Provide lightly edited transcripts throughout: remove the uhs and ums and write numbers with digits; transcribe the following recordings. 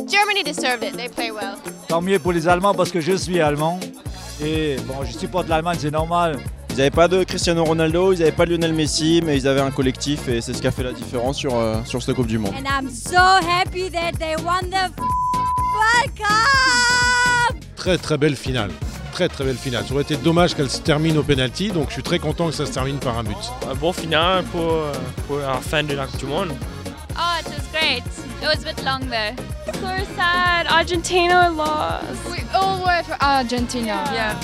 Germany deserved it. They play well. Tant mieux pour les Allemands parce que je suis allemand. Et bon, je supporte l'Allemagne, c'est normal. Ils n'avaient pas de Cristiano Ronaldo, ils n'avaient pas de Lionel Messi, mais ils avaient un collectif et c'est ce qui a fait la différence sur cette Coupe du Monde. And I'm so happy that they won the World Cup! Très très belle finale. Très très belle finale. Ça aurait été dommage qu'elle se termine au penalty, donc je suis très content que ça se termine par un but. Un bon final pour la fin de la Coupe du Monde. Oh, it was great. It was a bit long though. So sad. Argentina lost. We all were for Argentina. Yeah.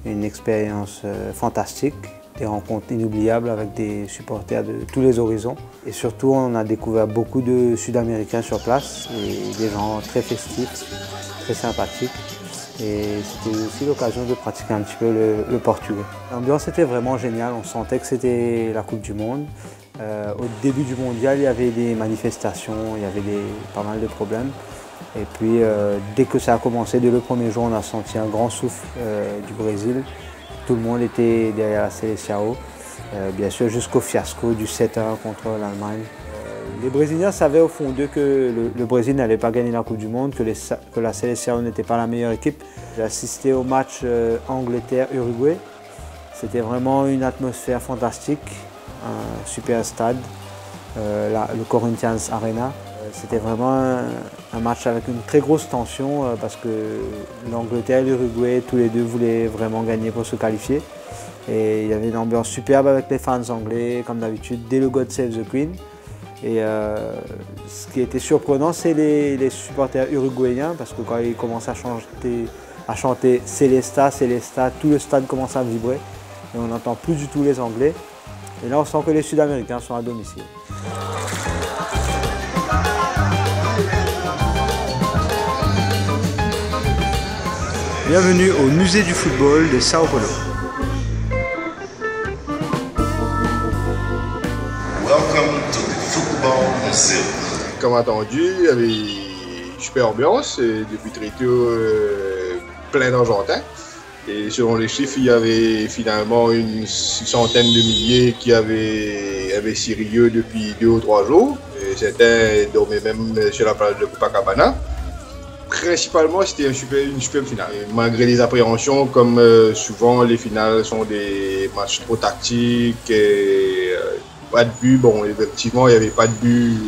Une expérience fantastique, des rencontres inoubliables avec des supporters de tous les horizons. Et surtout, on a découvert beaucoup de Sud-Américains sur place et des gens très festifs, très sympathiques. Et c'était aussi l'occasion de pratiquer un petit peu le portugais. L'ambiance était vraiment géniale, on sentait que c'était la Coupe du Monde. Au début du mondial, il y avait des manifestations, il y avait pas mal de problèmes. Et puis, dès que ça a commencé, dès le premier jour, on a senti un grand souffle du Brésil. Tout le monde était derrière la Seleção, bien sûr jusqu'au fiasco du 7-1 contre l'Allemagne. Les Brésiliens savaient au fond d'eux que le Brésil n'allait pas gagner la Coupe du Monde, que la Seleção n'était pas la meilleure équipe. J'ai assisté au match Angleterre-Uruguay. C'était vraiment une atmosphère fantastique, un super stade, le Corinthians Arena. C'était vraiment un match avec une très grosse tension parce que l'Angleterre et l'Uruguay, tous les deux voulaient vraiment gagner pour se qualifier. Et il y avait une ambiance superbe avec les fans anglais, comme d'habitude, dès le God Save the Queen. Et ce qui était surprenant, c'est les supporters uruguayens parce que quand ils commencent à chanter Celesta, Celesta, tout le stade commence à vibrer et on n'entend plus du tout les Anglais. Et là, on sent que les Sud-Américains sont à domicile. Bienvenue au musée du football de Sao Paulo. Welcome to the Football Museum. Comme attendu, il y avait une super ambiance et depuis très tôt plein d'Argentins. Et selon les chiffres, il y avait finalement une centaine de milliers qui avaient investi Rio depuis 2 ou 3 jours. Et certains dormaient même sur la plage de Copacabana. Principalement, c'était une superbe finale. Et malgré les appréhensions, comme souvent les finales sont des matchs trop tactiques, et, pas de but. Bon, effectivement, il n'y avait pas de but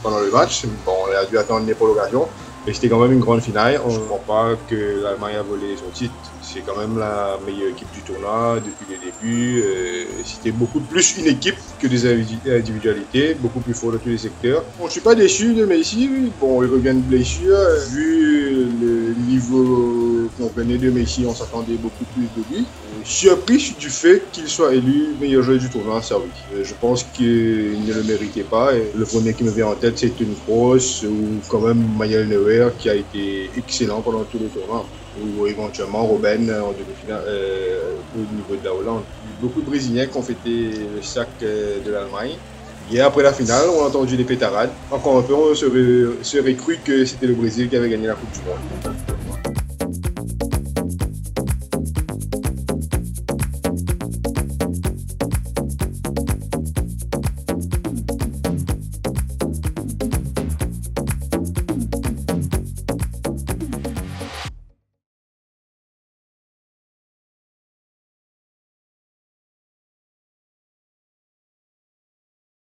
pendant le match. Bon, on a dû attendre les prolongations. Mais c'était quand même une grande finale. On ne croit pas que l'Allemagne a volé son titre. C'est quand même la meilleure équipe du tournoi depuis le début. C'était beaucoup plus une équipe que des individualités, beaucoup plus fort dans tous les secteurs. Bon, je ne suis pas déçu de Messi. Bon, il revient de blessure. Vu le niveau qu'on connaît de Messi, on s'attendait beaucoup plus de lui. Surpris du fait qu'il soit élu meilleur joueur du tournoi, ça oui. Je pense qu'il ne le méritait pas. Et le premier qui me vient en tête, c'est Toni Kroos ou quand même Manuel Neuer qui a été excellent pendant tout le tournoi. Ou éventuellement Robben en demi-finale au niveau de la Hollande. Beaucoup de Brésiliens qui ont fêté le sac de l'Allemagne. Hier, après la finale, on a entendu des pétarades. Encore un peu, on serait cru que c'était le Brésil qui avait gagné la Coupe du Monde.